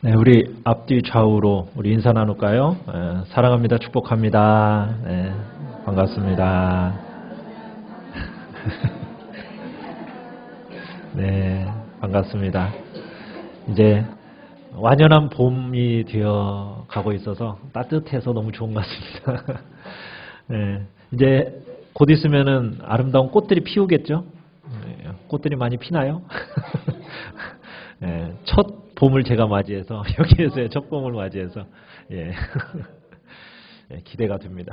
네, 우리 앞뒤 좌우로 우리 인사 나눌까요? 사랑합니다. 축복합니다. 반갑습니다. 네, 반갑습니다. 이제 완연한 봄이 되어 가고 있어서 따뜻해서 너무 좋은 것 같습니다. 이제 곧 있으면은 아름다운 꽃들이 피우겠죠? 꽃들이 많이 피나요? 첫 봄을 제가 맞이해서 여기에서의 첫 봄을 맞이해서 기대가 됩니다.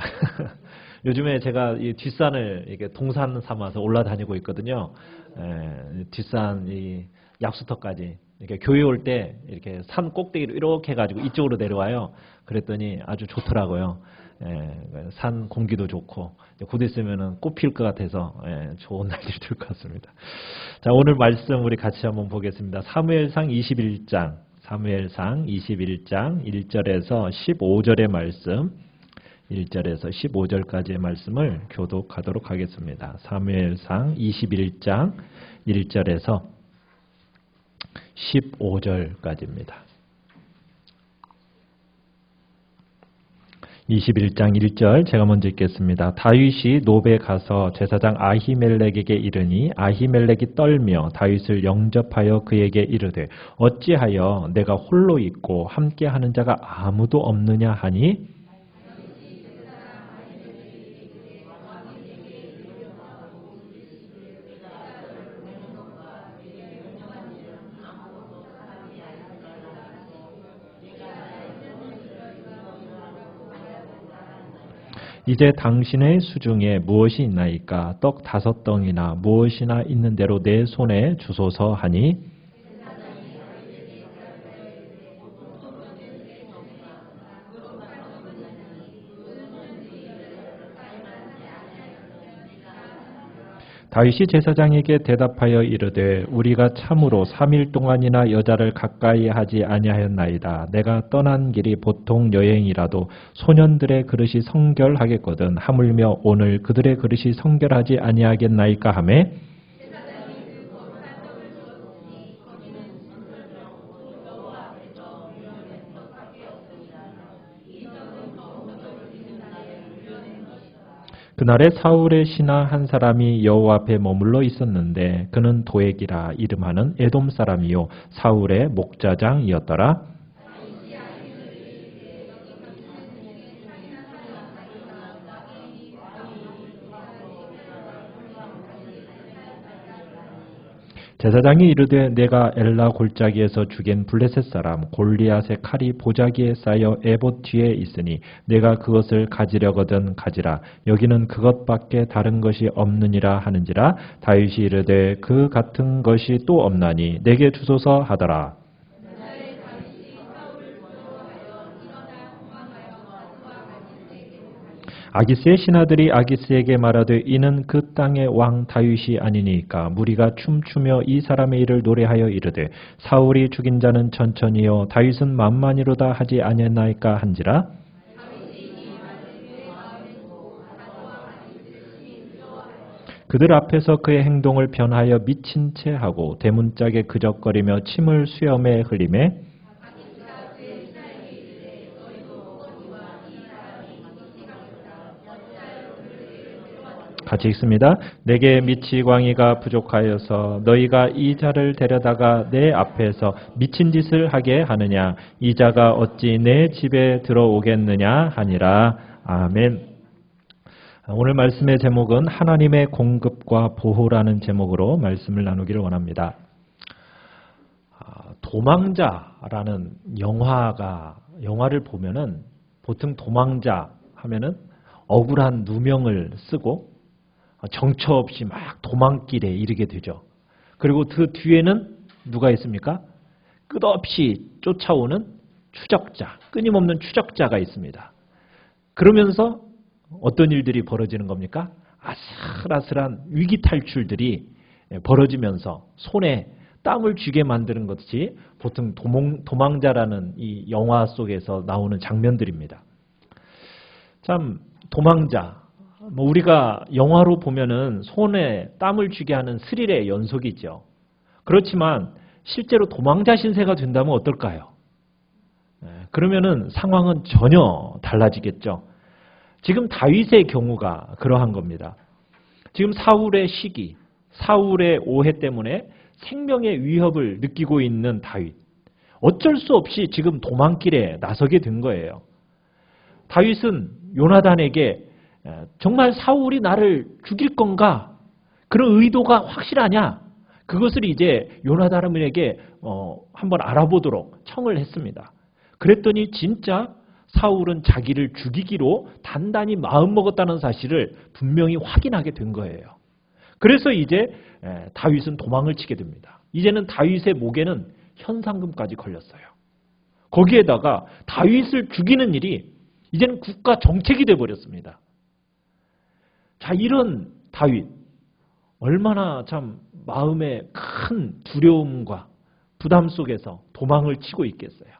요즘에 제가 이 뒷산을 이렇게 동산 삼아서 올라다니고 있거든요. 뒷산 이 약수터까지 이렇게 교회 올 때 이렇게 산 꼭대기로 이렇게 해가지고 이쪽으로 내려와요. 그랬더니 아주 좋더라고요. 산 공기도 좋고 곧 있으면은 꽃 필 것 같아서 좋은 날들이 될 것 같습니다. 자, 오늘 말씀 우리 같이 한번 보겠습니다. 사무엘상 21장 1절에서 15절의 말씀, 1절에서 15절까지의 말씀을 교독하도록 하겠습니다. 사무엘상 21장 1절에서 15절까지입니다. 21장 1절 제가 먼저 읽겠습니다. 다윗이 노베 가서 제사장 아히멜렉에게 이르니 아히멜렉이 떨며 다윗을 영접하여 그에게 이르되 어찌하여 내가 홀로 있고 함께하는 자가 아무도 없느냐 하니 이제 당신의 수중에 무엇이 있나이까? 떡 5덩이나 무엇이나 있는 대로 내 손에 주소서 하니 다윗이 제사장에게 대답하여 이르되 우리가 참으로 3일 동안이나 여자를 가까이 하지 아니하였나이다. 내가 떠난 길이 보통 여행이라도 소년들의 그릇이 성결하겠거든 하물며 오늘 그들의 그릇이 성결하지 아니하겠나이까 하매 그날에 사울의 신하 한 사람이 여호와 앞에 머물러 있었는데 그는 도액이라 이름하는 에돔 사람이요 사울의 목자장이었더라. 제사장이 이르되 내가 엘라 골짜기에서 죽인 블레셋 사람 골리앗의 칼이 보자기에 쌓여 에봇 뒤에 있으니 내가 그것을 가지려거든 가지라. 여기는 그것밖에 다른 것이 없느니라 하는지라. 다윗이 이르되 그 같은 것이 또 없나니 내게 주소서 하더라. 아기스의 신하들이 아기스에게 말하되 이는 그 땅의 왕 다윗이 아니니까 무리가 춤추며 이 사람의 일을 노래하여 이르되 사울이 죽인 자는 천천히요 다윗은 만만이로다 하지 아니했나이까 한지라. 그들 앞에서 그의 행동을 변하여 미친 채 하고 대문짝에 그적거리며 침을 수염에 흘리매 같이 읽습니다. 내게 미치 광이가 부족하여서 너희가 이 자를 데려다가 내 앞에서 미친 짓을 하게 하느냐. 이 자가 어찌 내 집에 들어오겠느냐 하니라. 아멘. 오늘 말씀의 제목은 하나님의 공급과 보호라는 제목으로 말씀을 나누기를 원합니다. 도망자라는 영화를 보면은 보통 도망자 하면은 억울한 누명을 쓰고 정처 없이 막 도망길에 이르게 되죠. 그리고 그 뒤에는 누가 있습니까? 끝없이 쫓아오는 추적자, 끊임없는 추적자가 있습니다. 그러면서 어떤 일들이 벌어지는 겁니까? 아슬아슬한 위기 탈출들이 벌어지면서 손에 땀을 쥐게 만드는 것이 보통 도망자라는 이 영화 속에서 나오는 장면들입니다. 참 도망자, 우리가 영화로 보면은 손에 땀을 쥐게 하는 스릴의 연속이죠. 그렇지만 실제로 도망자 신세가 된다면 어떨까요? 그러면은 상황은 전혀 달라지겠죠. 지금 다윗의 경우가 그러한 겁니다. 지금 사울의 시기, 사울의 오해 때문에 생명의 위협을 느끼고 있는 다윗. 어쩔 수 없이 지금 도망길에 나서게 된 거예요. 다윗은 요나단에게 정말 사울이 나를 죽일 건가? 그런 의도가 확실하냐? 그것을 이제 요나단에게 한번 알아보도록 청을 했습니다. 그랬더니 진짜 사울은 자기를 죽이기로 단단히 마음먹었다는 사실을 분명히 확인하게 된 거예요. 그래서 이제 다윗은 도망을 치게 됩니다. 이제는 다윗의 목에는 현상금까지 걸렸어요. 거기에다가 다윗을 죽이는 일이 이제는 국가 정책이 되어버렸습니다. 자, 이런 다윗 얼마나 참 마음의 큰 두려움과 부담 속에서 도망을 치고 있겠어요.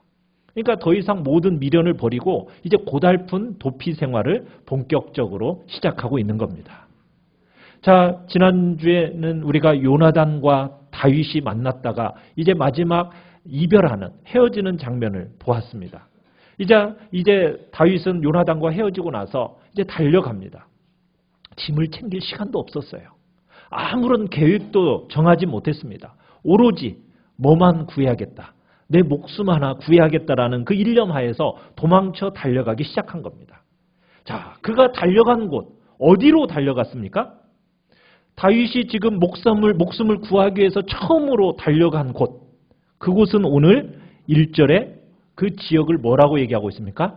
그러니까 더 이상 모든 미련을 버리고 이제 고달픈 도피 생활을 본격적으로 시작하고 있는 겁니다. 자, 지난주에는 우리가 요나단과 다윗이 만났다가 이제 마지막 이별하는, 헤어지는 장면을 보았습니다. 이제 다윗은 요나단과 헤어지고 나서 이제 달려갑니다. 짐을 챙길 시간도 없었어요. 아무런 계획도 정하지 못했습니다. 오로지 뭐만 구해야겠다. 내 목숨 하나 구해야겠다라는 그 일념 하에서 도망쳐 달려가기 시작한 겁니다. 자, 그가 달려간 곳, 어디로 달려갔습니까? 다윗이 지금 목숨을 구하기 위해서 처음으로 달려간 곳, 그곳은 오늘 1절에 그 지역을 뭐라고 얘기하고 있습니까?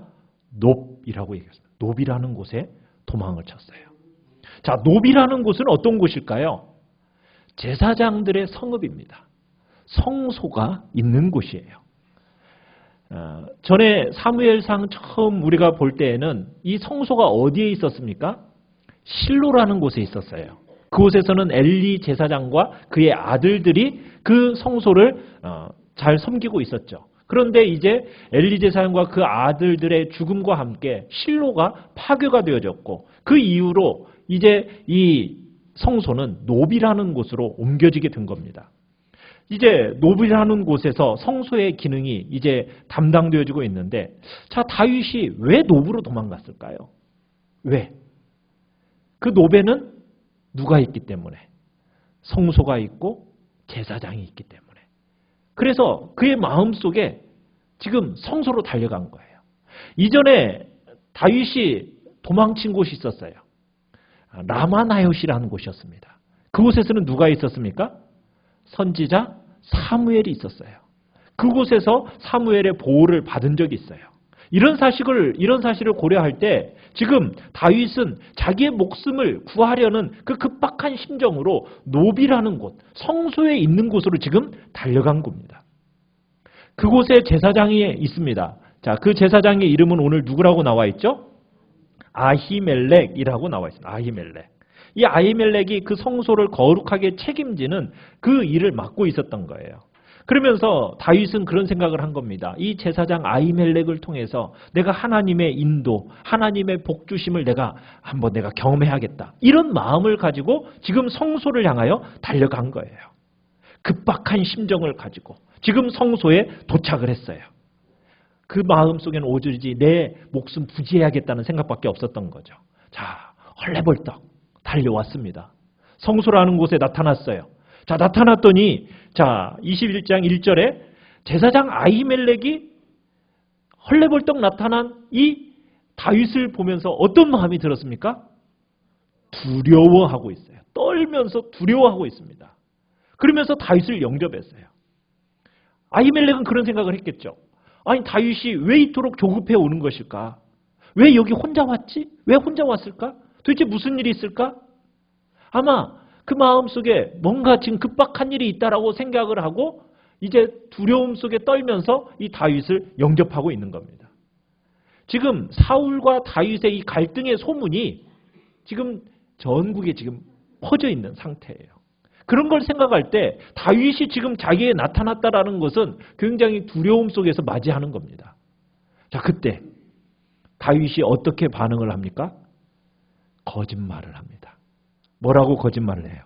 놉이라고 얘기했습니다. 놉이라는 곳에 도망을 쳤어요. 자, 놉이라는 곳은 어떤 곳일까요? 제사장들의 성읍입니다. 성소가 있는 곳이에요. 전에 사무엘상 처음 우리가 볼 때에는 이 성소가 어디에 있었습니까? 실로라는 곳에 있었어요. 그곳에서는 엘리 제사장과 그의 아들들이 그 성소를 잘 섬기고 있었죠. 그런데 이제 엘리 제사장과 그 아들들의 죽음과 함께 실로가 파괴가 되어졌고 그 이후로 이제 이 성소는 놉이라는 곳으로 옮겨지게 된 겁니다. 이제 놉이라는 곳에서 성소의 기능이 이제 담당되어지고 있는데, 자, 다윗이 왜 놉으로 도망갔을까요? 왜? 그 놉에는 누가 있기 때문에? 성소가 있고 제사장이 있기 때문에. 그래서 그의 마음속에 지금 성소로 달려간 거예요. 이전에 다윗이 도망친 곳이 있었어요. 라마나요시라는 곳이었습니다. 그곳에서는 누가 있었습니까? 선지자 사무엘이 있었어요. 그곳에서 사무엘의 보호를 받은 적이 있어요. 이런 사실을 고려할 때 지금 다윗은 자기의 목숨을 구하려는 그 급박한 심정으로 놉이라는 곳, 성소에 있는 곳으로 지금 달려간 겁니다. 그곳에 제사장이 있습니다. 자, 그 제사장의 이름은 오늘 누구라고 나와 있죠? 아히멜렉이라고 나와 있습니다. 아히멜렉. 이 아히멜렉이 그 성소를 거룩하게 책임지는 그 일을 맡고 있었던 거예요. 그러면서 다윗은 그런 생각을 한 겁니다. 이 제사장 아히멜렉을 통해서 내가 하나님의 인도, 하나님의 복주심을 내가 경험해야겠다. 이런 마음을 가지고 지금 성소를 향하여 달려간 거예요. 급박한 심정을 가지고 지금 성소에 도착을 했어요. 그 마음속에는 오로지 내 목숨 부지해야겠다는 생각밖에 없었던 거죠. 자, 헐레벌떡 달려왔습니다. 성소라는 곳에 나타났어요. 자, 나타났더니 자, 21장 1절에 제사장 아히멜렉이 헐레벌떡 나타난 이 다윗을 보면서 어떤 마음이 들었습니까? 두려워하고 있어요. 떨면서 두려워하고 있습니다. 그러면서 다윗을 영접했어요. 아히멜렉은 그런 생각을 했겠죠. 아니, 다윗이 왜 이토록 조급해 오는 것일까? 왜 여기 혼자 왔지? 왜 혼자 왔을까? 도대체 무슨 일이 있을까? 아마 그 마음속에 뭔가 지금 급박한 일이 있다라고 생각을 하고 이제 두려움 속에 떨면서 이 다윗을 영접하고 있는 겁니다. 지금 사울과 다윗의 이 갈등의 소문이 지금 전국에 지금 퍼져 있는 상태예요. 그런 걸 생각할 때 다윗이 지금 자기에 나타났다라는 것은 굉장히 두려움 속에서 맞이하는 겁니다. 자, 그때 다윗이 어떻게 반응을 합니까? 거짓말을 합니다. 뭐라고 거짓말을 해요?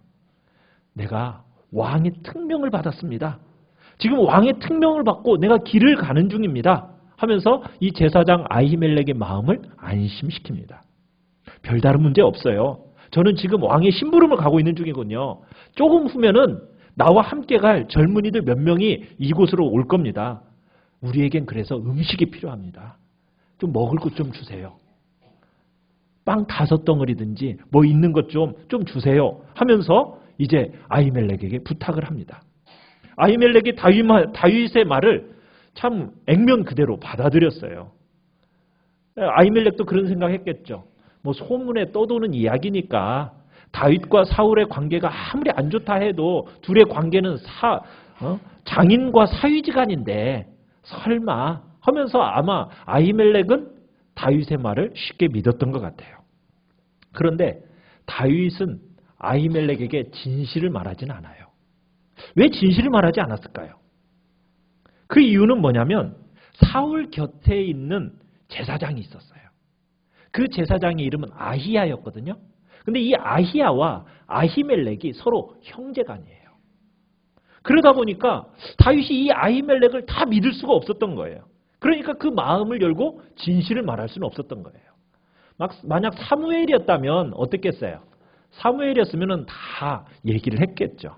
내가 왕의 특명을 받았습니다. 지금 왕의 특명을 받고 내가 길을 가는 중입니다. 하면서 이 제사장 아히멜렉의 마음을 안심시킵니다. 별다른 문제 없어요. 저는 지금 왕의 심부름을 가고 있는 중이거든요. 조금 후면은 나와 함께 갈 젊은이들 몇 명이 이곳으로 올 겁니다. 우리에겐 그래서 음식이 필요합니다. 좀 먹을 것 좀 주세요. 빵 5덩어리든지 뭐 있는 것 좀 주세요 하면서 이제 아히멜렉에게 부탁을 합니다. 아히멜렉이 다윗의 말을 참 액면 그대로 받아들였어요. 아히멜렉도 그런 생각했겠죠. 뭐 소문에 떠도는 이야기니까 다윗과 사울의 관계가 아무리 안 좋다 해도 둘의 관계는 장인과 사위지간인데 설마 하면서 아마 아히멜렉은 다윗의 말을 쉽게 믿었던 것 같아요. 그런데 다윗은 아히멜렉에게 진실을 말하지는 않아요. 왜 진실을 말하지 않았을까요? 그 이유는 뭐냐면 사울 곁에 있는 제사장이 있었어요. 그 제사장의 이름은 아히야였거든요. 근데 이 아히야와 아히멜렉이 서로 형제간이에요. 그러다 보니까 다윗이 이 아히멜렉을 다 믿을 수가 없었던 거예요. 그러니까 그 마음을 열고 진실을 말할 수는 없었던 거예요. 만약 사무엘이었다면 어땠겠어요? 사무엘이었으면 다 얘기를 했겠죠.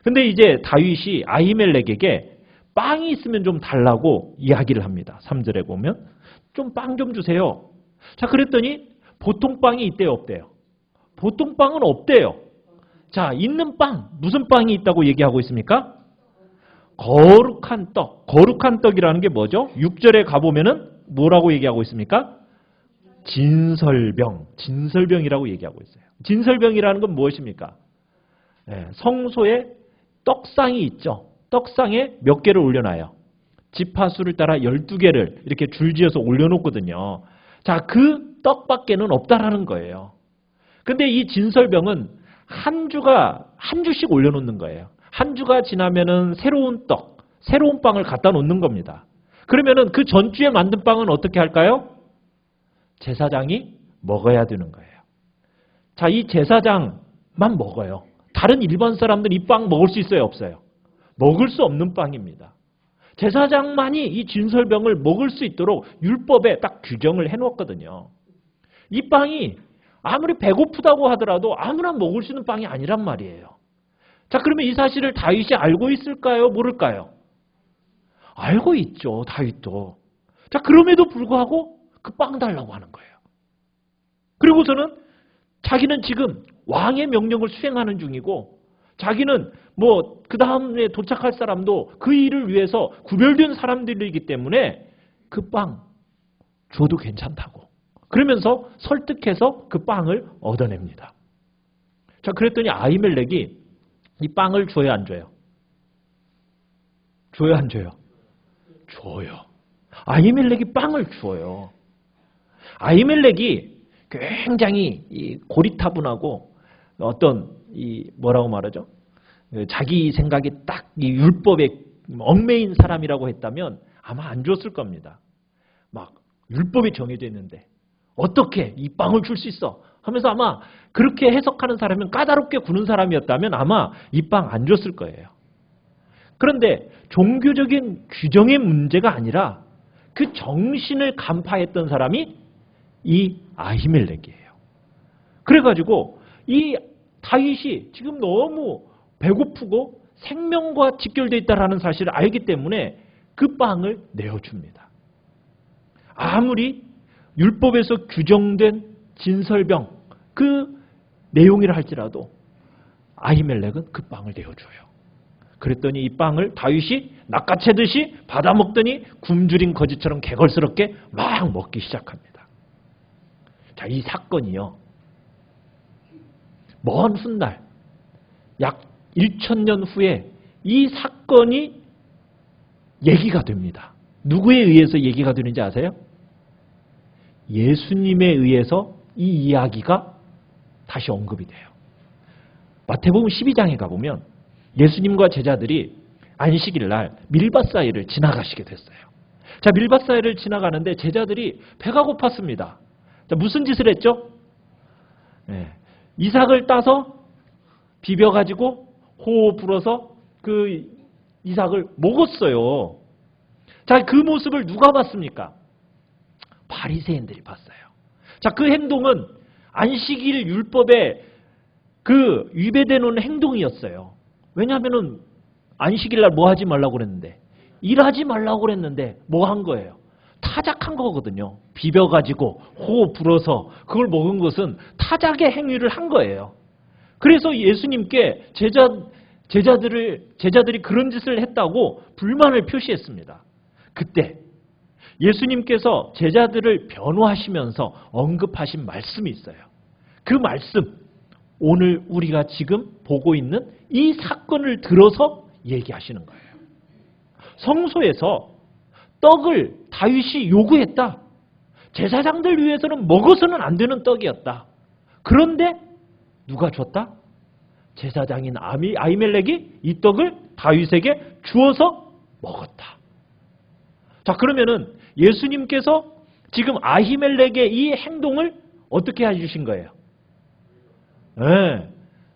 근데 이제 다윗이 아히멜렉에게 빵이 있으면 좀 달라고 이야기를 합니다. 3절에 보면 좀 빵 좀 주세요. 자, 그랬더니 보통 빵이 있대요, 없대요? 보통 빵은 없대요. 자, 있는 빵, 무슨 빵이 있다고 얘기하고 있습니까? 거룩한 떡. 거룩한 떡이라는 게 뭐죠? 6절에 가보면은 뭐라고 얘기하고 있습니까? 진설병. 진설병이라고 얘기하고 있어요. 진설병이라는 건 무엇입니까? 성소에 떡상이 있죠. 떡상에 몇 개를 올려놔요. 지파수를 따라 12개를 이렇게 줄지어서 올려놓거든요. 자, 그 떡밖에는 없다라는 거예요. 근데 이 진설병은 한 주씩 올려놓는 거예요. 한 주가 지나면은 새로운 떡, 새로운 빵을 갖다 놓는 겁니다. 그러면은 그 전주에 만든 빵은 어떻게 할까요? 제사장이 먹어야 되는 거예요. 자, 이 제사장만 먹어요. 다른 일반 사람들 이 빵 먹을 수 있어요, 없어요? 먹을 수 없는 빵입니다. 제사장만이 이 진설병을 먹을 수 있도록 율법에 딱 규정을 해놓았거든요. 이 빵이 아무리 배고프다고 하더라도 아무나 먹을 수 있는 빵이 아니란 말이에요. 자, 그러면 이 사실을 다윗이 알고 있을까요? 모를까요? 알고 있죠, 다윗도. 자, 그럼에도 불구하고 그 빵 달라고 하는 거예요. 그리고서는 자기는 지금 왕의 명령을 수행하는 중이고 자기는 뭐 그 다음에 도착할 사람도 그 일을 위해서 구별된 사람들이기 때문에 그 빵 줘도 괜찮다고. 그러면서 설득해서 그 빵을 얻어냅니다. 자, 그랬더니 아히멜렉이 이 빵을 줘요, 안 줘요? 줘요, 안 줘요? 줘요. 아히멜렉이 빵을 줘요. 아히멜렉이 굉장히 고리타분하고 어떤 뭐라고 말하죠? 자기 생각이 딱 이 율법에 얽매인 사람이라고 했다면 아마 안 줬을 겁니다. 막 율법이 정해져 있는데 어떻게 이 빵을 줄 수 있어? 하면서 아마 그렇게 해석하는 사람은 까다롭게 구는 사람이었다면 아마 이 빵 안 줬을 거예요. 그런데 종교적인 규정의 문제가 아니라 그 정신을 간파했던 사람이 이 아히멜렉이에요. 그래가지고 이 다윗이 지금 너무 배고프고 생명과 직결되어 있다는 사실을 알기 때문에 그 빵을 내어줍니다. 아무리 율법에서 규정된 진설병 그 내용이라 할지라도 아히멜렉은 그 빵을 내어줘요. 그랬더니 이 빵을 다윗이 낚아채듯이 받아먹더니 굶주린 거지처럼 개걸스럽게 막 먹기 시작합니다. 자, 이 사건이요. 먼 훗날 약 1000년 후에 이 사건이 얘기가 됩니다. 누구에 의해서 얘기가 되는지 아세요? 예수님에 의해서 이 이야기가 다시 언급이 돼요. 마태복음 12장에 가보면 예수님과 제자들이 안식일 날 밀밭 사이를 지나가시게 됐어요. 자, 밀밭 사이를 지나가는데 제자들이 배가 고팠습니다. 자, 무슨 짓을 했죠? 이삭을 따서 비벼가지고 호 불어서 그 이삭을 먹었어요. 자, 그 모습을 누가 봤습니까? 바리새인들이 봤어요. 자, 그 행동은 안식일 율법에 그 위배되어 놓은 행동이었어요. 왜냐하면은 안식일 날 뭐 하지 말라고 그랬는데, 일하지 말라고 그랬는데 뭐 한 거예요? 타작한 거거든요. 비벼가지고 호 불어서 그걸 먹은 것은 타작의 행위를 한 거예요. 그래서 예수님께 제자들이 그런 짓을 했다고 불만을 표시했습니다. 그때 예수님께서 제자들을 변호하시면서 언급하신 말씀이 있어요. 그 말씀, 오늘 우리가 지금 보고 있는 이 사건을 들어서 얘기하시는 거예요. 성소에서 떡을 다윗이 요구했다. 제사장들 위해서는 먹어서는 안 되는 떡이었다. 그런데 누가 줬다? 제사장인 아히멜렉이 이 떡을 다윗에게 주어서 먹었다. 자, 그러면은 예수님께서 지금 아히멜렉의 이 행동을 어떻게 해주신 거예요? 네,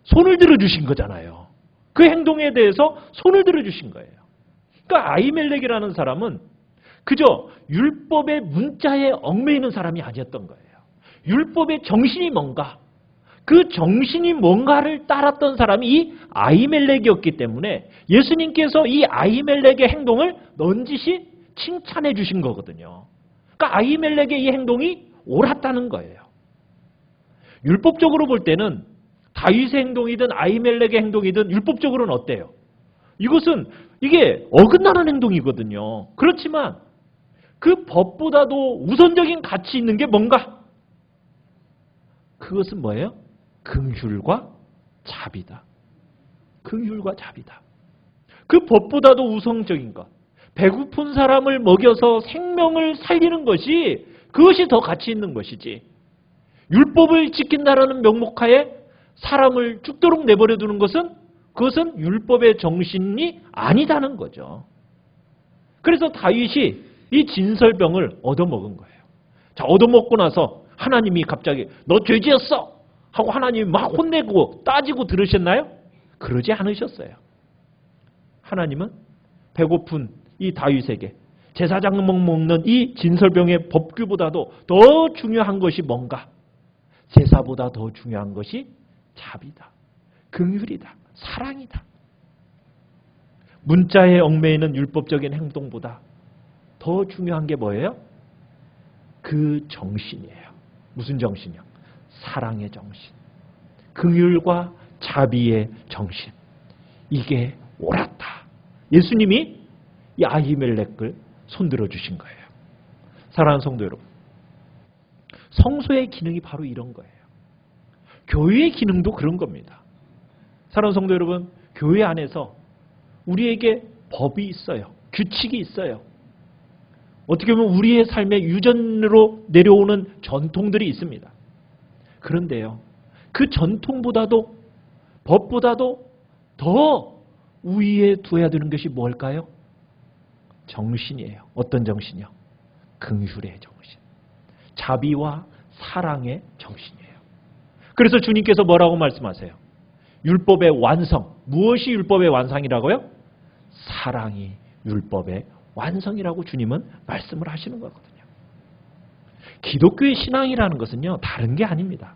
손을 들어주신 거잖아요. 그 행동에 대해서 손을 들어주신 거예요. 그러니까 아히멜렉이라는 사람은 그저 율법의 문자에 얽매이는 사람이 아니었던 거예요. 율법의 정신이 뭔가, 그 정신이 뭔가를 따랐던 사람이 이 아히멜렉이었기 때문에 예수님께서 이 아히멜렉의 행동을 넌지시 칭찬해 주신 거거든요. 그러니까 아히멜렉의 이 행동이 옳았다는 거예요. 율법적으로 볼 때는 다윗의 행동이든 아히멜렉의 행동이든 율법적으로는 어때요? 이게 어긋나는 행동이거든요. 그렇지만 그 법보다도 우선적인 가치 있는 게 뭔가? 그것은 뭐예요? 긍휼과 자비다. 긍휼과 자비다. 그 법보다도 우선적인 것. 배고픈 사람을 먹여서 생명을 살리는 것이, 그것이 더 가치 있는 것이지. 율법을 지킨다라는 명목하에 사람을 죽도록 내버려 두는 것은, 그것은 율법의 정신이 아니다는 거죠. 그래서 다윗이 이 진설병을 얻어먹은 거예요. 자, 얻어먹고 나서 하나님이 갑자기 너 죄지었어 하고 하나님이 막 혼내고 따지고 들으셨나요? 그러지 않으셨어요. 하나님은 배고픈 이 다윗에게 제사장 먹는 이 진설병의 법규보다도 더 중요한 것이 뭔가? 제사보다 더 중요한 것이 자비다. 긍휼이다. 사랑이다. 문자에 얽매이는 율법적인 행동보다 더 중요한 게 뭐예요? 그 정신이에요. 무슨 정신이요? 사랑의 정신. 긍휼과 자비의 정신. 이게 옳았다. 예수님이 이 아히멜렉을 손들어 주신 거예요. 사랑하는 성도 여러분, 성소의 기능이 바로 이런 거예요. 교회의 기능도 그런 겁니다. 사랑하는 성도 여러분, 교회 안에서 우리에게 법이 있어요. 규칙이 있어요. 어떻게 보면 우리의 삶의 유전으로 내려오는 전통들이 있습니다. 그런데요, 그 전통보다도 법보다도 더 우위에 두어야 되는 것이 뭘까요? 정신이에요. 어떤 정신이요? 긍휼의 정신. 자비와 사랑의 정신이에요. 그래서 주님께서 뭐라고 말씀하세요? 율법의 완성. 무엇이 율법의 완성이라고요? 사랑이 율법의 완성이라고 주님은 말씀을 하시는 거거든요. 기독교의 신앙이라는 것은요, 다른 게 아닙니다.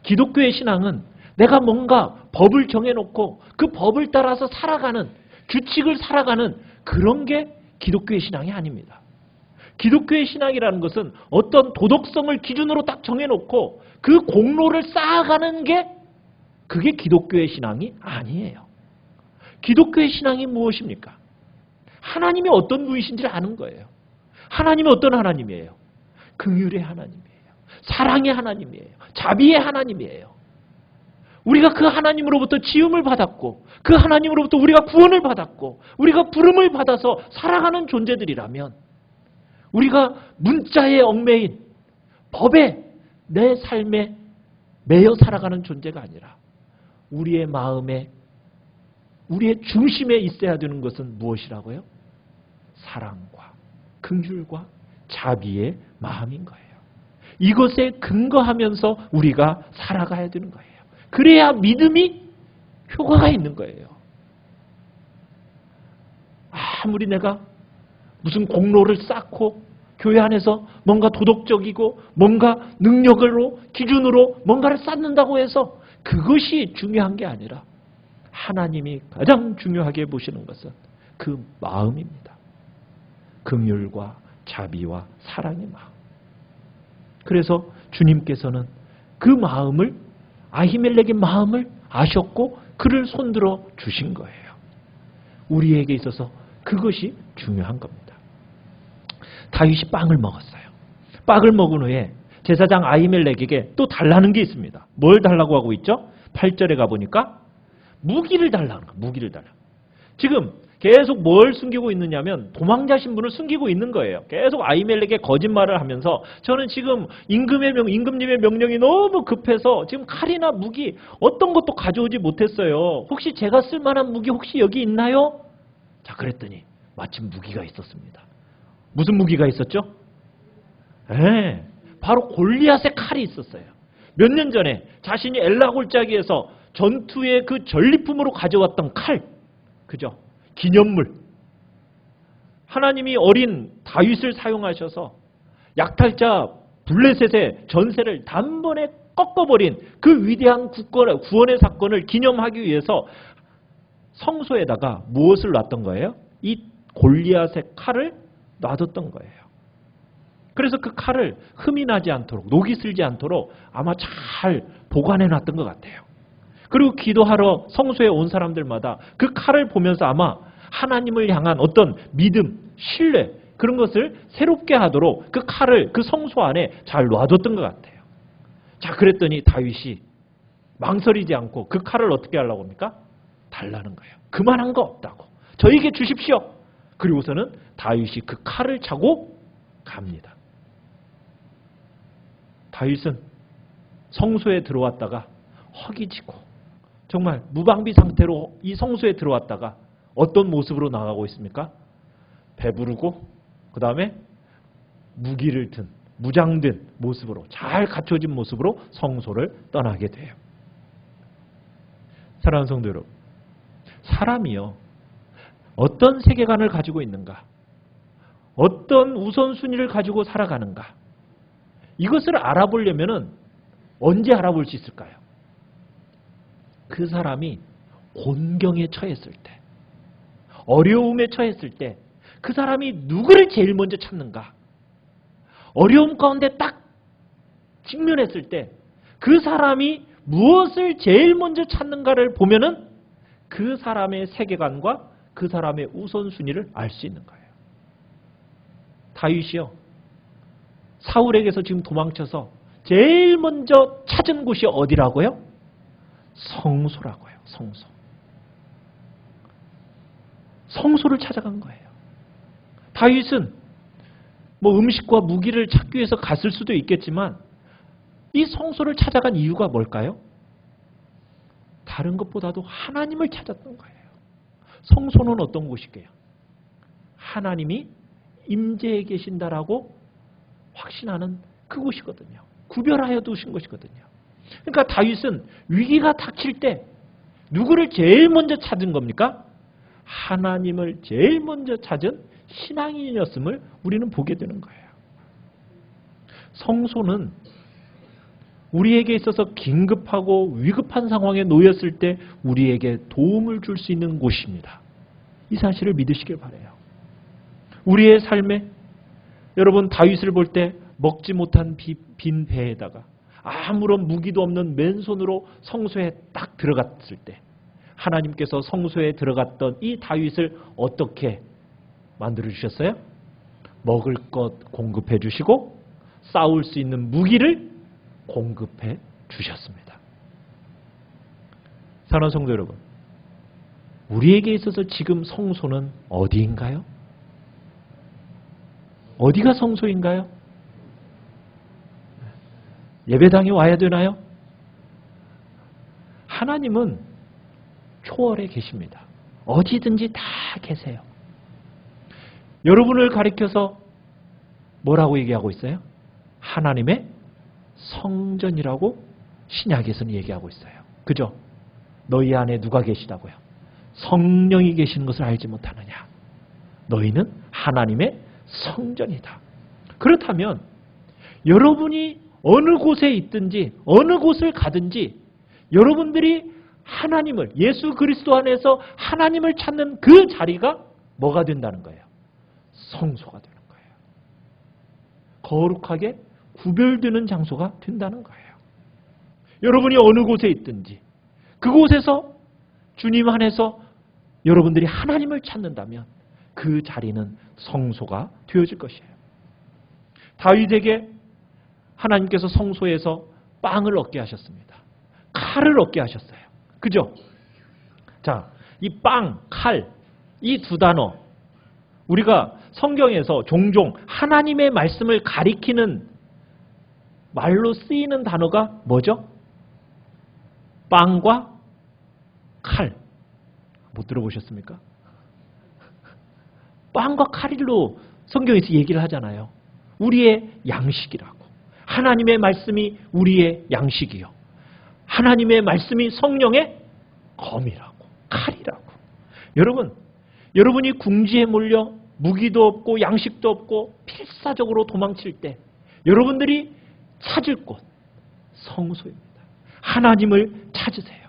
기독교의 신앙은 내가 뭔가 법을 정해놓고 그 법을 따라서 살아가는, 규칙을 살아가는 그런 게 기독교의 신앙이 아닙니다. 기독교의 신앙이라는 것은 어떤 도덕성을 기준으로 딱 정해놓고 그 공로를 쌓아가는 게, 그게 기독교의 신앙이 아니에요. 기독교의 신앙이 무엇입니까? 하나님이 어떤 분이신지를 아는 거예요. 하나님이 어떤 하나님이에요? 긍휼의 하나님이에요. 사랑의 하나님이에요. 자비의 하나님이에요. 우리가 그 하나님으로부터 지음을 받았고, 그 하나님으로부터 우리가 구원을 받았고, 우리가 부름을 받아서 살아가는 존재들이라면, 우리가 문자에 얽매인 법에 내 삶에 매여 살아가는 존재가 아니라 우리의 마음에, 우리의 중심에 있어야 되는 것은 무엇이라고요? 사랑과 긍휼과 자비의 마음인 거예요. 이것에 근거하면서 우리가 살아가야 되는 거예요. 그래야 믿음이 효과가 있는 거예요. 아무리 내가 무슨 공로를 쌓고 교회 안에서 뭔가 도덕적이고 뭔가 능력으로 기준으로 뭔가를 쌓는다고 해서 그것이 중요한 게 아니라 하나님이 가장 중요하게 보시는 것은 그 마음입니다. 긍휼과 자비와 사랑의 마음. 그래서 주님께서는 그 마음을, 아히멜렉의 마음을 아셨고 그를 손들어 주신 거예요. 우리에게 있어서 그것이 중요한 겁니다. 다윗이 빵을 먹었어요. 빵을 먹은 후에 제사장 아히멜렉에게 또 달라는 게 있습니다. 뭘 달라고 하고 있죠? 8절에 가보니까 무기를 달라는 거예요. 무기를 달라. 지금 계속 뭘 숨기고 있느냐면 도망자 신분을 숨기고 있는 거예요. 계속 아히멜렉에 거짓말을 하면서 저는 지금 임금님의 명령이 너무 급해서 지금 칼이나 무기 어떤 것도 가져오지 못했어요. 혹시 제가 쓸 만한 무기 혹시 여기 있나요? 자, 그랬더니 마침 무기가 있었습니다. 무슨 무기가 있었죠? 네, 바로 골리앗의 칼이 있었어요. 몇 년 전에 자신이 엘라 골짜기에서 전투의 그 전리품으로 가져왔던 칼, 그죠? 기념물. 하나님이 어린 다윗을 사용하셔서 약탈자 블레셋의 전세를 단번에 꺾어버린 그 위대한 구원의 사건을 기념하기 위해서 성소에다가 무엇을 놨던 거예요? 이 골리앗의 칼을 놔뒀던 거예요. 그래서 그 칼을 흠이 나지 않도록, 녹이 슬지 않도록 아마 잘 보관해 놨던 것 같아요. 그리고 기도하러 성소에 온 사람들마다 그 칼을 보면서 아마 하나님을 향한 어떤 믿음, 신뢰, 그런 것을 새롭게 하도록 그 칼을 그 성소 안에 잘 놔뒀던 것 같아요. 자, 그랬더니 다윗이 망설이지 않고 그 칼을 어떻게 하려고 합니까? 달라는 거예요. 그만한 거 없다고. 저에게 주십시오. 그리고서는 다윗이 그 칼을 차고 갑니다. 다윗은 성소에 들어왔다가 허기지고 정말 무방비 상태로 이 성소에 들어왔다가 어떤 모습으로 나가고 있습니까? 배부르고 그 다음에 무기를 든, 무장된 모습으로, 잘 갖춰진 모습으로 성소를 떠나게 돼요. 사랑하는 성도 여러분, 사람이요, 어떤 세계관을 가지고 있는가, 어떤 우선순위를 가지고 살아가는가, 이것을 알아보려면 언제 알아볼 수 있을까요? 그 사람이 곤경에 처했을 때, 어려움에 처했을 때 그 사람이 누구를 제일 먼저 찾는가, 어려움 가운데 딱 직면했을 때 그 사람이 무엇을 제일 먼저 찾는가를 보면은 그 사람의 세계관과 그 사람의 우선순위를 알 수 있는 거예요. 다윗이요, 사울에게서 지금 도망쳐서 제일 먼저 찾은 곳이 어디라고요? 성소라고요. 성소. 성소를 찾아간 거예요. 다윗은 뭐 음식과 무기를 찾기 위해서 갔을 수도 있겠지만 이 성소를 찾아간 이유가 뭘까요? 다른 것보다도 하나님을 찾았던 거예요. 성소는 어떤 곳이게요? 하나님이 임재해 계신다라고 확신하는 그곳이거든요. 구별하여 두신 것이거든요. 그러니까 다윗은 위기가 닥칠 때 누구를 제일 먼저 찾은 겁니까? 하나님을 제일 먼저 찾은 신앙인이었음을 우리는 보게 되는 거예요. 성소는 우리에게 있어서 긴급하고 위급한 상황에 놓였을 때 우리에게 도움을 줄 수 있는 곳입니다. 이 사실을 믿으시길 바라요. 우리의 삶에 여러분 다윗을 볼 때 먹지 못한 빈 배에다가 아무런 무기도 없는 맨손으로 성소에 딱 들어갔을 때 하나님께서 성소에 들어갔던 이 다윗을 어떻게 만들어 주셨어요? 먹을 것 공급해 주시고 싸울 수 있는 무기를 공급해 주셨습니다. 사랑하는 성도 여러분, 우리에게 있어서 지금 성소는 어디인가요? 어디가 성소인가요? 예배당에 와야 되나요? 하나님은 초월에 계십니다. 어디든지 다 계세요. 여러분을 가리켜서 뭐라고 얘기하고 있어요? 하나님의 성전이라고 신약에서는 얘기하고 있어요. 그죠? 너희 안에 누가 계시다고요? 성령이 계시는 것을 알지 못하느냐? 너희는 하나님의 성전이다. 그렇다면 여러분이 어느 곳에 있든지 어느 곳을 가든지 여러분들이 하나님을, 예수 그리스도 안에서 하나님을 찾는 그 자리가 뭐가 된다는 거예요? 성소가 되는 거예요. 거룩하게 구별되는 장소가 된다는 거예요. 여러분이 어느 곳에 있든지 그곳에서 주님 안에서 여러분들이 하나님을 찾는다면 그 자리는 성소가 되어질 것이에요. 다윗에게 하나님께서 성소에서 빵을 얻게 하셨습니다. 칼을 얻게 하셨어요. 그죠? 자, 이 빵, 칼, 이 두 단어, 우리가 성경에서 종종 하나님의 말씀을 가리키는 말로 쓰이는 단어가 뭐죠? 빵과 칼. 못 들어보셨습니까? 빵과 칼로 성경에서 얘기를 하잖아요. 우리의 양식이라고. 하나님의 말씀이 우리의 양식이요. 하나님의 말씀이 성령의 검이라고, 칼이라고. 여러분, 여러분이 궁지에 몰려 무기도 없고 양식도 없고 필사적으로 도망칠 때 여러분들이 찾을 곳, 성소입니다. 하나님을 찾으세요.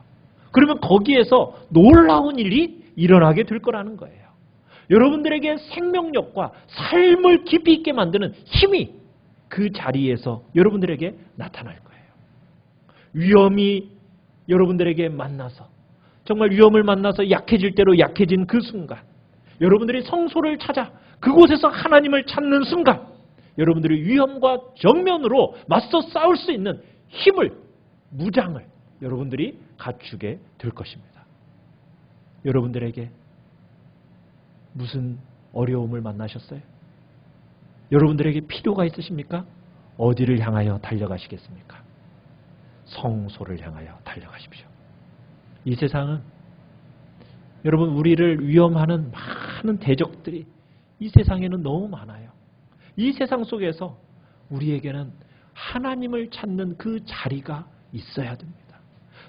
그러면 거기에서 놀라운 일이 일어나게 될 거라는 거예요. 여러분들에게 생명력과 삶을 깊이 있게 만드는 힘이 그 자리에서 여러분들에게 나타날 거예요. 위험이 여러분들에게 만나서 정말 위험을 만나서 약해질 대로 약해진 그 순간 여러분들이 성소를 찾아 그곳에서 하나님을 찾는 순간 여러분들이 위험과 정면으로 맞서 싸울 수 있는 힘을, 무장을 여러분들이 갖추게 될 것입니다. 여러분들에게 무슨 어려움을 만나셨어요? 여러분들에게 필요가 있으십니까? 어디를 향하여 달려가시겠습니까? 성소를 향하여 달려가십시오. 이 세상은 여러분 우리를 위험하는 많은 대적들이 이 세상에는 너무 많아요. 이 세상 속에서 우리에게는 하나님을 찾는 그 자리가 있어야 됩니다.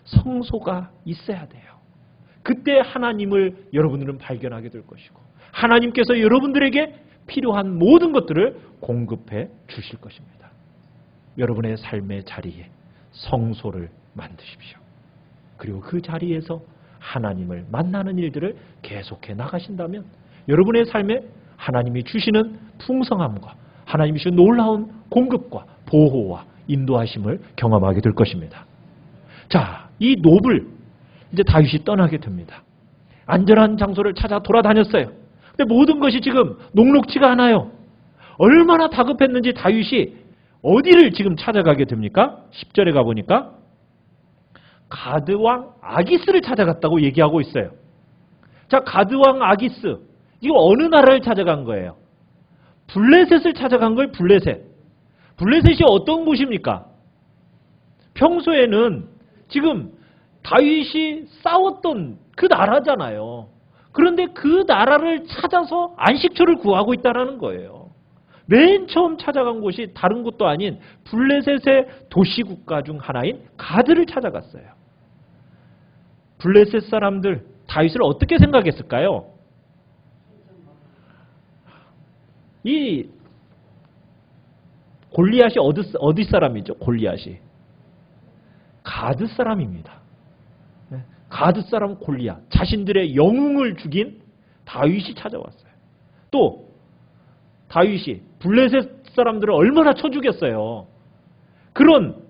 성소가 있어야 돼요. 그때 하나님을 여러분들은 발견하게 될 것이고 하나님께서 여러분들에게 필요한 모든 것들을 공급해 주실 것입니다. 여러분의 삶의 자리에 성소를 만드십시오. 그리고 그 자리에서 하나님을 만나는 일들을 계속해 나가신다면 여러분의 삶에 하나님이 주시는 풍성함과 하나님이 주시는 놀라운 공급과 보호와 인도하심을 경험하게 될 것입니다. 자, 이 노블 이제 다윗이 떠나게 됩니다. 안전한 장소를 찾아 돌아다녔어요. 근데 모든 것이 지금 녹록지가 않아요. 얼마나 다급했는지 다윗이 어디를 지금 찾아가게 됩니까? 10절에 가보니까 가드왕 아기스를 찾아갔다고 얘기하고 있어요. 자, 가드왕 아기스 이거 어느 나라를 찾아간 거예요? 블레셋을 찾아간 거예요. 블레셋이 어떤 곳입니까? 평소에는 지금 다윗이 싸웠던 그 나라잖아요. 그런데 그 나라를 찾아서 안식처를 구하고 있다는 거예요. 맨 처음 찾아간 곳이 다른 곳도 아닌 블레셋의 도시국가 중 하나인 가드를 찾아갔어요. 블레셋 사람들 다윗을 어떻게 생각했을까요? 이 골리앗이 어디 사람이죠? 골리앗이 가드 사람입니다. 가드 사람 골리앗, 자신들의 영웅을 죽인 다윗이 찾아왔어요. 또 다윗이 블레셋 사람들을 얼마나 쳐 죽였어요. 그런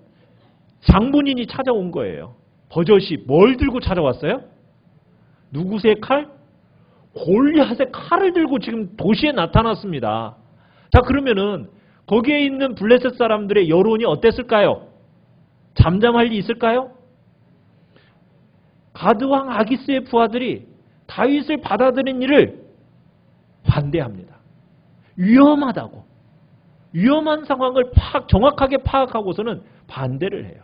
장본인이 찾아온 거예요. 버젓이 뭘 들고 찾아왔어요? 누구의 칼? 골리앗의 칼을 들고 지금 도시에 나타났습니다. 자, 그러면은 거기에 있는 블레셋 사람들의 여론이 어땠을까요? 잠잠할 리 있을까요? 가드왕 아기스의 부하들이 다윗을 받아들인 일을 반대합니다. 위험하다고. 위험한 상황을 정확하게 파악하고서는 반대를 해요.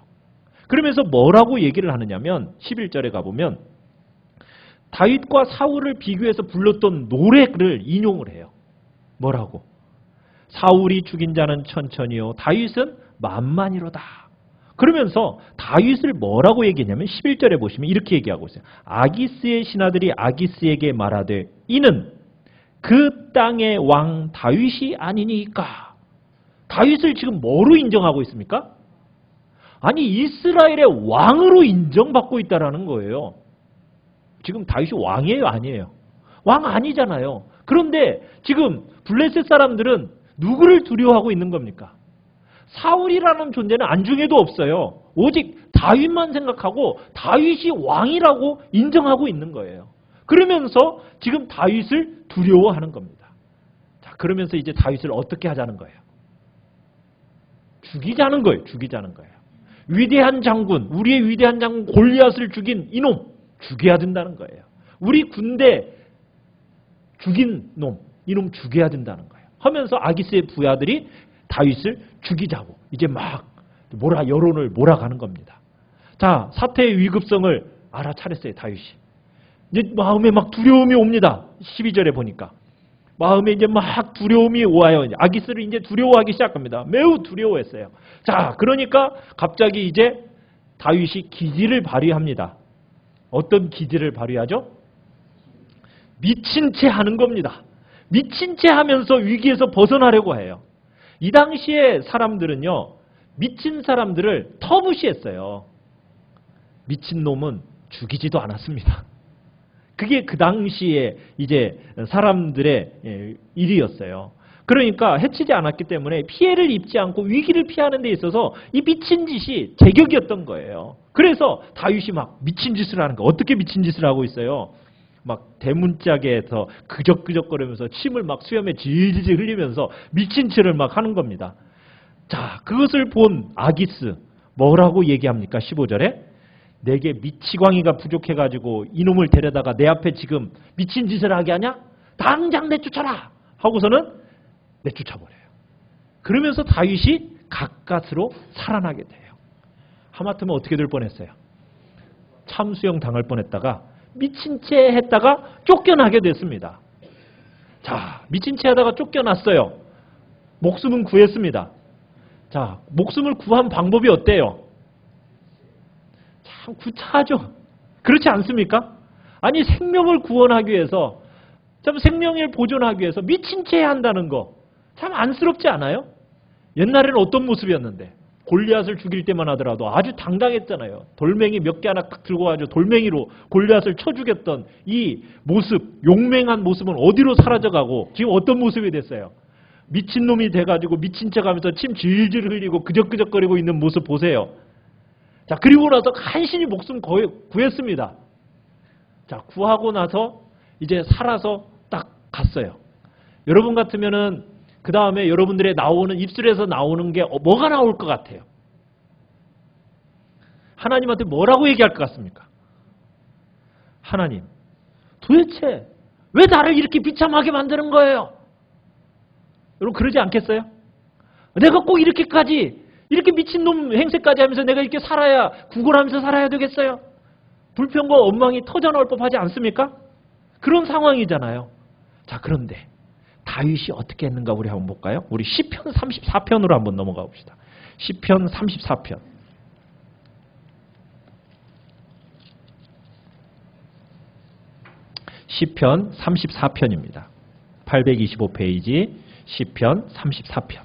그러면서 뭐라고 얘기를 하느냐면 11절에 가보면 다윗과 사울을 비교해서 불렀던 노래를 인용을 해요. 뭐라고? 사울이 죽인 자는 천천히요 다윗은 만만이로다. 그러면서 다윗을 뭐라고 얘기했냐면 11절에 보시면 이렇게 얘기하고 있어요. 아기스의 신하들이 아기스에게 말하되 이는 그 땅의 왕 다윗이 아니니까. 다윗을 지금 뭐로 인정하고 있습니까? 아니 이스라엘의 왕으로 인정받고 있다라는 거예요. 지금 다윗이 왕이에요, 아니에요? 왕 아니잖아요. 그런데 지금 블레셋 사람들은 누구를 두려워하고 있는 겁니까? 사울이라는 존재는 안중에도 없어요. 오직 다윗만 생각하고 다윗이 왕이라고 인정하고 있는 거예요. 그러면서 지금 다윗을 두려워하는 겁니다. 자, 그러면서 이제 다윗을 어떻게 하자는 거예요? 죽이자는 거예요. 죽이자는 거예요. 위대한 장군, 우리의 위대한 장군 골리앗을 죽인 이놈 죽여야 된다는 거예요. 우리 군대 죽인 놈, 이놈 죽여야 된다는 거예요. 하면서 아기스의 부하들이 다윗을 죽이자고 이제 막 여론을 몰아가는 겁니다. 자, 사태의 위급성을 알아차렸어요, 다윗이. 이제 마음에 막 두려움이 옵니다. 12절에 보니까. 마음에 이제 막 두려움이 와요. 아기스를 이제 두려워하기 시작합니다. 매우 두려워했어요. 자, 그러니까 갑자기 이제 다윗이 기지를 발휘합니다. 어떤 기지를 발휘하죠? 미친 채 하는 겁니다. 미친 채 하면서 위기에서 벗어나려고 해요. 이 당시에 사람들은요, 미친 사람들을 터부시했어요. 미친 놈은 죽이지도 않았습니다. 그게 그 당시에 이제 사람들의 일이었어요. 그러니까 해치지 않았기 때문에 피해를 입지 않고 위기를 피하는 데 있어서 이 미친 짓이 제격이었던 거예요. 그래서 다윗이 막 미친 짓을 하는 거. 어떻게 미친 짓을 하고 있어요? 막 대문짝에서 그적그적거리면서 침을 막 수염에 질질 흘리면서 미친 짓을 막 하는 겁니다. 자, 그것을 본 아기스 뭐라고 얘기합니까? 15절에 내게 미치광이가 부족해가지고 이놈을 데려다가 내 앞에 지금 미친 짓을 하게 하냐? 당장 내쫓아라! 하고서는 내쫓아버려요. 그러면서 다윗이 가까스로 살아나게 돼요. 하마터면 어떻게 될 뻔했어요? 참수형 당할 뻔했다가 미친 채 했다가 쫓겨나게 됐습니다. 자, 미친 채 하다가 쫓겨났어요. 목숨은 구했습니다. 자, 목숨을 구한 방법이 어때요? 참 구차하죠. 그렇지 않습니까? 아니 생명을 구원하기 위해서, 참 생명을 보존하기 위해서 미친 채 한다는 거 참 안쓰럽지 않아요? 옛날에는 어떤 모습이었는데 골리앗을 죽일 때만 하더라도 아주 당당했잖아요. 돌멩이 몇 개 하나 딱 들고 가지고 돌멩이로 골리앗을 쳐 죽였던 이 모습, 용맹한 모습은 어디로 사라져가고 지금 어떤 모습이 됐어요? 미친놈이 돼가지고 미친 척하면서 침 질질 흘리고 그적그적거리고 있는 모습 보세요. 자, 그리고 나서 간신히 목숨 구했습니다. 자, 구하고 나서 이제 살아서 딱 갔어요. 여러분 같으면은 그 다음에 여러분들의 나오는 입술에서 나오는 게 뭐가 나올 것 같아요? 하나님한테 뭐라고 얘기할 것 같습니까? 하나님, 도대체 왜 나를 이렇게 비참하게 만드는 거예요? 여러분 그러지 않겠어요? 내가 꼭 이렇게까지 이렇게 미친놈 행세까지 하면서 내가 이렇게 살아야 구걸하면서 살아야 되겠어요? 불평과 원망이 터져나올 법하지 않습니까? 그런 상황이잖아요. 자, 그런데 다윗이 어떻게 했는가 우리 한번 볼까요? 우리 시편 34편으로 한번 넘어가 봅시다. 시편 34편. 시편 34편입니다. 825페이지 시편 34편.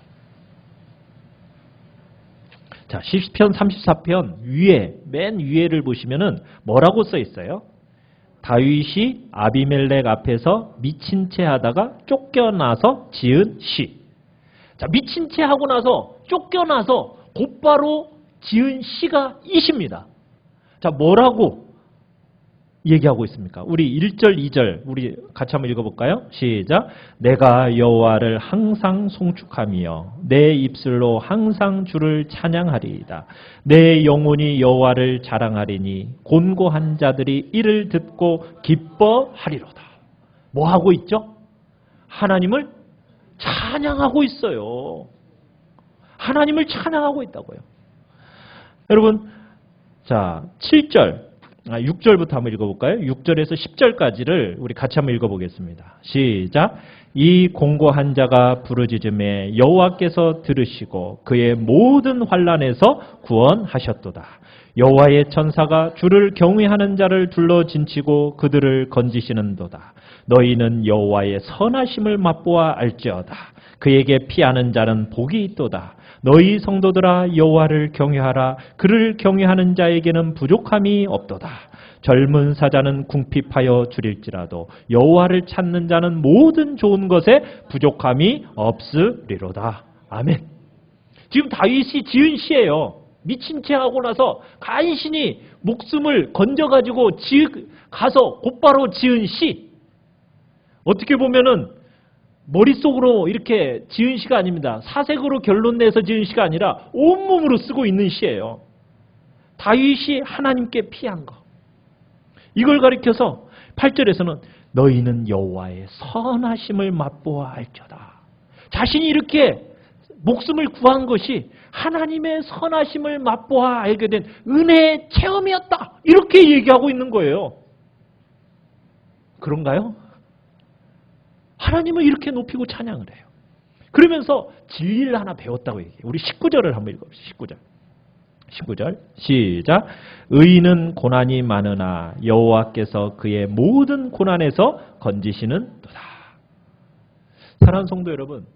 자, 시편 34편 위에, 맨 위에를 보시면은 뭐라고 써 있어요? 다윗이 아비멜렉 앞에서 미친 채 하다가 쫓겨나서 지은 시. 자, 미친 채 하고 나서 쫓겨나서 곧바로 지은 시가 이 시입니다. 자, 뭐라고 얘기하고 있습니까? 우리 1절, 2절 우리 같이 한번 읽어볼까요? 시작. 내가 여호와를 항상 송축하며 내 입술로 항상 주를 찬양하리이다. 내 영혼이 여호와를 자랑하리니 곤고한 자들이 이를 듣고 기뻐하리로다. 뭐 하고 있죠? 하나님을 찬양하고 있어요. 하나님을 찬양하고 있다고요. 여러분, 자 7절 6절부터 한번 읽어볼까요? 6절에서 10절까지를 우리 같이 한번 읽어보겠습니다. 시작. 이 공고한 자가 부르짖음에 여호와께서 들으시고 그의 모든 환난에서 구원하셨도다. 여호와의 천사가 주를 경외하는 자를 둘러 진치고 그들을 건지시는도다. 너희는 여호와의 선하심을 맛보아 알지어다. 그에게 피하는 자는 복이 있도다. 너희 성도들아 여호와를 경외하라. 그를 경외하는 자에게는 부족함이 없도다. 젊은 사자는 궁핍하여 줄일지라도 여호와를 찾는 자는 모든 좋은 것에 부족함이 없으리로다. 아멘. 지금 다윗이 지은 시예요. 미친 채 하고 나서 간신히 목숨을 건져가지고 가서 곧바로 지은 시. 어떻게 보면은 머릿속으로 이렇게 지은 시가 아닙니다. 사색으로 결론 내서 지은 시가 아니라 온몸으로 쓰고 있는 시예요. 다윗이 하나님께 피한 거. 이걸 가리켜서 8절에서는 너희는 여호와의 선하심을 맛보아 알지어다. 자신이 이렇게 목숨을 구한 것이 하나님의 선하심을 맛보아 알게 된 은혜의 체험이었다. 이렇게 얘기하고 있는 거예요. 그런가요? 하나님을 이렇게 높이고 찬양을 해요. 그러면서 진리를 하나 배웠다고 얘기해요. 우리 19절을 한번 읽어봅시다. 19절 시작. 의인은 고난이 많으나 여호와께서 그의 모든 고난에서 건지시는도다. 사랑하는 성도 여러분,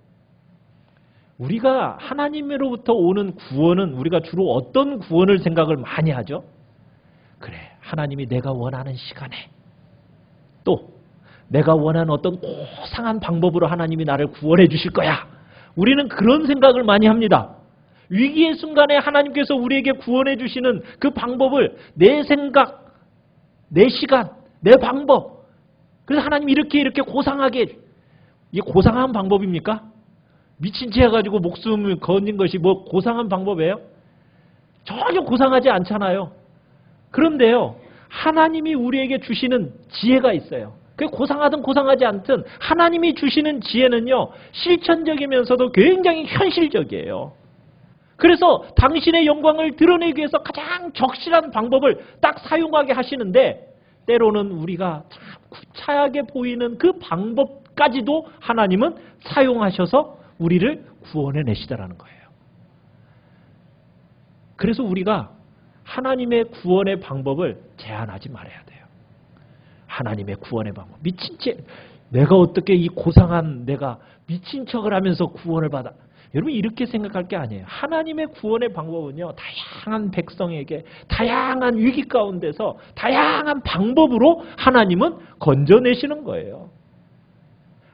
우리가 하나님으로부터 오는 구원은 우리가 주로 어떤 구원을 생각을 많이 하죠? 그래, 하나님이 내가 원하는 시간에 또 내가 원하는 어떤 고상한 방법으로 하나님이 나를 구원해 주실 거야. 우리는 그런 생각을 많이 합니다. 위기의 순간에 하나님께서 우리에게 구원해 주시는 그 방법을 내 생각, 내 시간, 내 방법. 그래서 하나님이 이렇게 고상하게, 이게 고상한 방법입니까? 미친 채 해가지고 목숨을 건진 것이 뭐 고상한 방법이에요? 전혀 고상하지 않잖아요. 그런데요, 하나님이 우리에게 주시는 지혜가 있어요. 그게 고상하든 고상하지 않든 하나님이 주시는 지혜는요, 실천적이면서도 굉장히 현실적이에요. 그래서 당신의 영광을 드러내기 위해서 가장 적실한 방법을 딱 사용하게 하시는데, 때로는 우리가 참 구차하게 보이는 그 방법까지도 하나님은 사용하셔서 우리를 구원해 내시다라는 거예요. 그래서 우리가 하나님의 구원의 방법을 제한하지 말아야 돼요. 하나님의 구원의 방법. 미친 채, 내가 어떻게 이 고상한 내가 미친 척을 하면서 구원을 받아. 여러분 이렇게 생각할 게 아니에요. 하나님의 구원의 방법은요, 다양한 백성에게 다양한 위기 가운데서 다양한 방법으로 하나님은 건져내시는 거예요.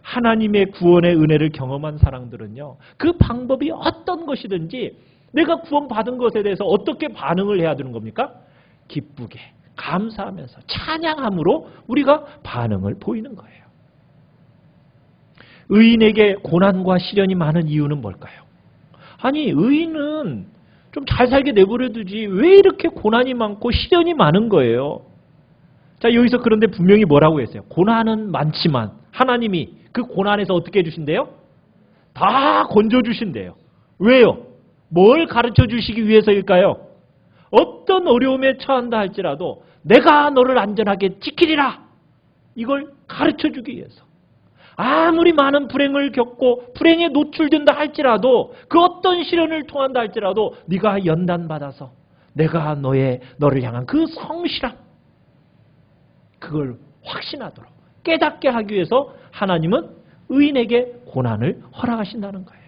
하나님의 구원의 은혜를 경험한 사람들은요, 그 방법이 어떤 것이든지 내가 구원받은 것에 대해서 어떻게 반응을 해야 되는 겁니까? 기쁘게, 감사하면서, 찬양함으로 우리가 반응을 보이는 거예요. 의인에게 고난과 시련이 많은 이유는 뭘까요? 아니, 의인은 좀 잘 살게 내버려 두지 왜 이렇게 고난이 많고 시련이 많은 거예요? 자, 여기서 그런데 분명히 뭐라고 했어요? 고난은 많지만 하나님이 그 고난에서 어떻게 해주신대요? 다 건져주신대요. 왜요? 뭘 가르쳐 주시기 위해서일까요? 어떤 어려움에 처한다 할지라도 내가 너를 안전하게 지키리라. 이걸 가르쳐 주기 위해서. 아무리 많은 불행을 겪고 불행에 노출된다 할지라도 그 어떤 시련을 통한다 할지라도 네가 연단받아서 내가 너를 향한 그 성실함, 그걸 확신하도록 깨닫게 하기 위해서 하나님은 의인에게 고난을 허락하신다는 거예요.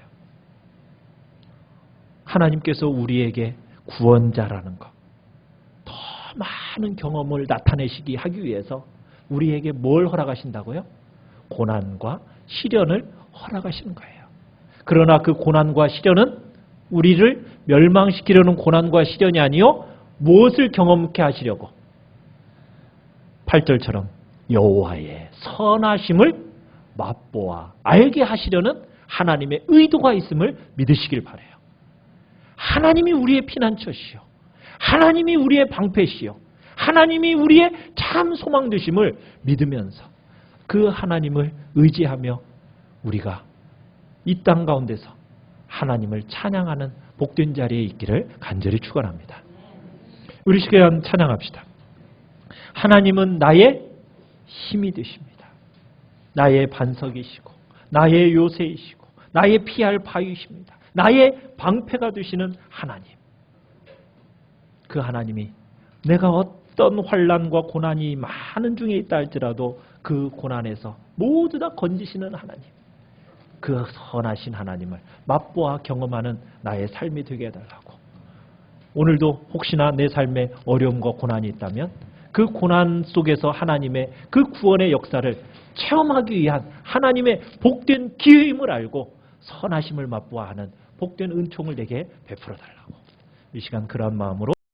하나님께서 우리에게 구원자라는 것, 더 많은 경험을 나타내시기 하기 위해서 우리에게 뭘 허락하신다고요? 고난과 시련을 허락하시는 거예요. 그러나 그 고난과 시련은 우리를 멸망시키려는 고난과 시련이 아니요, 무엇을 경험케 하시려고? 8절처럼 여호와의 선하심을 맛보아 알게 하시려는 하나님의 의도가 있음을 믿으시길 바라요. 하나님이 우리의 피난처시요, 하나님이 우리의 방패시요, 하나님이 우리의 참 소망 되심을 믿으면서 그 하나님을 의지하며 우리가 이 땅 가운데서 하나님을 찬양하는 복된 자리에 있기를 간절히 축원합니다. 우리 시간 찬양합시다. 하나님은 나의 힘이 되십니다. 나의 반석이시고 나의 요새이시고 나의 피할 바위이십니다. 나의 방패가 되시는 하나님. 그 하나님이 내가 어떤 환난과 고난이 많은 중에 있다 할지라도 그 고난에서 모두 다 건지시는 하나님. 그 선하신 하나님을 맛보아 경험하는 나의 삶이 되게 해달라고. 오늘도 혹시나 내 삶에 어려움과 고난이 있다면 그 고난 속에서 하나님의 그 구원의 역사를 체험하기 위한 하나님의 복된 기회임을 알고 선하심을 맛보아 하는 복된 은총을 내게 베풀어 달라고. 이 시간 그런 마음으로